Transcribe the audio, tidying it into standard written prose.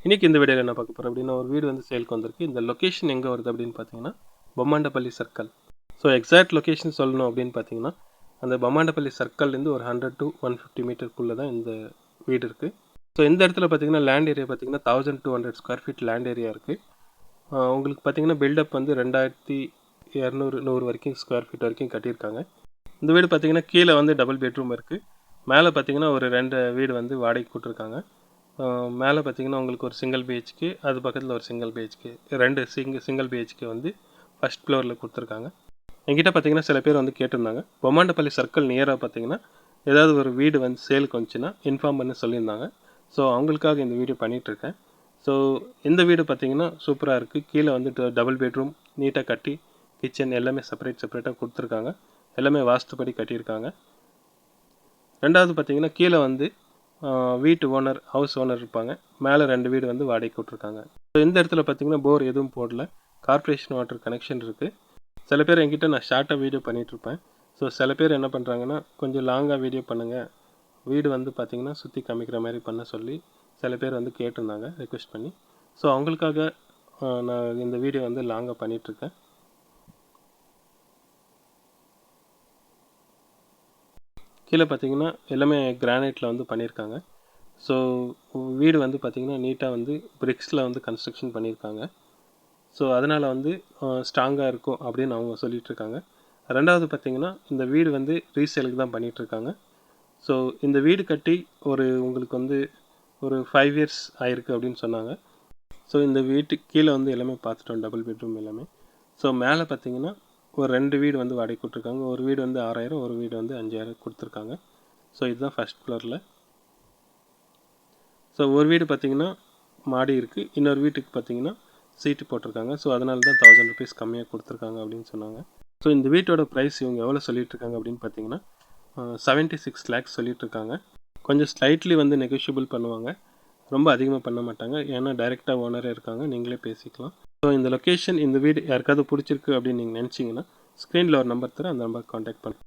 இன்றைக்கி இந்த வீடியோவில் என்ன பார்க்க போகிறோம் அப்படின்னா, ஒரு வீடு வந்து சேலுக்கு வந்திருக்கு. இந்த லொக்கேஷன் எங்கே வருது அப்படின்னு பார்த்தீங்கன்னா, பொம்மாண்டப்பள்ளி சர்க்கிள். ஸோ எக்ஸாக்ட் லொக்கேஷன் சொல்லணும் அப்படின்னு பார்த்தீங்கன்னா, அந்த பொம்மாண்டப்பள்ளி சர்க்கிள்லேருந்து ஒரு 100 to 150 மீட்டருக்குள்ளே தான் இந்த வீடு இருக்குது. ஸோ இந்த இடத்துல பார்த்தீங்கன்னா லேண்ட் ஏரியா பார்த்தீங்கன்னா 1200 ஸ்கொயர் ஃபீட் லேண்ட் ஏரியா இருக்குது. உங்களுக்கு பார்த்தீங்கன்னா பில்டப் வந்து 2200 வரைக்கும் ஸ்கொயர் ஃபீட் வரைக்கும் கட்டியிருக்காங்க. இந்த வீடு பார்த்தீங்கன்னா கீழே வந்து டபுள் பெட்ரூம் இருக்குது. மேலே பார்த்தீங்கன்னா ஒரு 2 வீடு வந்து வாடகைக்கு கொடுத்துருக்காங்க. மேலே பார்த்தீங்கன்னா உங்களுக்கு ஒரு சிங்கிள் பிஹெச்கே, அது பக்கத்தில் ஒரு சிங்கிள் பிஹெச்கே, 2 சிங்கிள் பிஹெச்கே வந்து ஃபஸ்ட் ஃப்ளோரில் கொடுத்துருக்காங்க. என்கிட்ட பார்த்தீங்கன்னா சில பேர் வந்து கேட்டிருந்தாங்க, பொம்மாண்டப்பள்ளி சர்க்கிள் நியராக பார்த்தீங்கன்னா ஏதாவது ஒரு வீடு வந்து சேலுக்கு வந்துச்சுன்னா இன்ஃபார்ம் பண்ணி சொல்லியிருந்தாங்க. ஸோ அவங்களுக்காக இந்த வீடியோ பண்ணிகிட்ருக்கேன். ஸோ இந்த வீடு பார்த்தீங்கன்னா சூப்பராக இருக்குது. கீழே வந்து டபுள் பெட்ரூம் நீட்டாக கட்டி கிச்சன் எல்லாமே செப்பரேட்டாக கொடுத்துருக்காங்க. எல்லாமே வாஸ்துப்படி கட்டியிருக்காங்க. ரெண்டாவது பார்த்தீங்கன்னா கீழே வந்து வீட்டு ஓனர், ஹவுஸ் ஓனர் இருப்பாங்க. மேலே 2 வீடு வந்து வாடகைக்கு விட்ருக்காங்க. ஸோ இந்த இடத்துல பார்த்தீங்கன்னா போர் எதுவும் போடல. கார்ப்பரேஷன் வாட்டர் கனெக்ஷன் இருக்குது. சில பேர் என்கிட்ட நான் ஷார்ட்டாக வீடியோ பண்ணிகிட்ருப்பேன். ஸோ சில பேர் என்ன பண்ணுறாங்கன்னா, கொஞ்சம் லாங்காக வீடியோ பண்ணுங்கள், வீடு வந்து பார்த்திங்கன்னா சுற்றி காமிக்கிற மாதிரி பண்ண சொல்லி சில பேர் வந்து கேட்டிருந்தாங்க ரெக்வெஸ்ட் பண்ணி. ஸோ அவங்களுக்காக நான் இந்த வீடியோ வந்து லாங்காக பண்ணிகிட்ருக்கேன். கீழே பார்த்தீங்கன்னா எல்லாமே கிரானைட்டில் வந்து பண்ணியிருக்காங்க. ஸோ வீடு வந்து பார்த்திங்கன்னா நீட்டாக வந்து பிரிக்ஸில் வந்து கன்ஸ்ட்ரக்ஷன் பண்ணியிருக்காங்க. ஸோ அதனால் வந்து ஸ்ட்ராங்காக இருக்கும் அப்படின்னு அவங்க சொல்லிகிட்ருக்காங்க. ரெண்டாவது பார்த்திங்கன்னா இந்த வீடு வந்து ரீசேலுக்கு தான் பண்ணிகிட்ருக்காங்க. ஸோ இந்த வீடு கட்டி உங்களுக்கு வந்து ஒரு 5 இயர்ஸ் ஆயிருக்கு அப்படின்னு சொன்னாங்க. ஸோ இந்த வீட்டுக்கு கீழே வந்து எல்லாமே பார்த்துட்டோம், டபுள் பெட்ரூம் எல்லாமே. ஸோ மேலே பார்த்திங்கன்னா ஒரு 2 வீடு வந்து வாடகை கொடுத்துருக்காங்க. ஒரு வீடு வந்து 6000, ஒரு வீடு வந்து 5000 கொடுத்துருக்காங்க. ஸோ இதுதான் ஃபஸ்ட் ஃப்ளோரில். ஸோ ஒரு வீடு பார்த்திங்கன்னா மாடி இருக்குது, இன்னொரு வீட்டுக்கு பார்த்திங்கன்னா சீட்டு போட்டிருக்காங்க. ஸோ அதனால தான் 1000 ருபீஸ் கம்மியாக கொடுத்துருக்காங்க அப்படின்னு சொன்னாங்க. ஸோ இந்த வீட்டோட ப்ரைஸ் இவங்க எவ்வளோ சொல்லிகிட்ருக்காங்க அப்படின்னு பார்த்தீங்கன்னா 76 lakhs சொல்லிகிட்ருக்காங்க. கொஞ்சம் ஸ்லைட்லி வந்து நெகோஷியபிள் பண்ணுவாங்க, ரொம்ப அதிகமாக பண்ண மாட்டாங்க. ஏன்னா டைரெக்டாக ஓனரே இருக்காங்க, நீங்களே பேசிக்கலாம். ஸோ இந்த லொக்கேஷன், இந்த வீடு யாருக்காவது பிடிச்சிருக்கு அப்படின்னு நீங்கள் நினச்சிங்கன்னா ஸ்க்ரீனில் ஒரு நம்பர் தரேன், அந்த நம்பருக்கு காண்டாக்ட் பண்ணுங்கள்.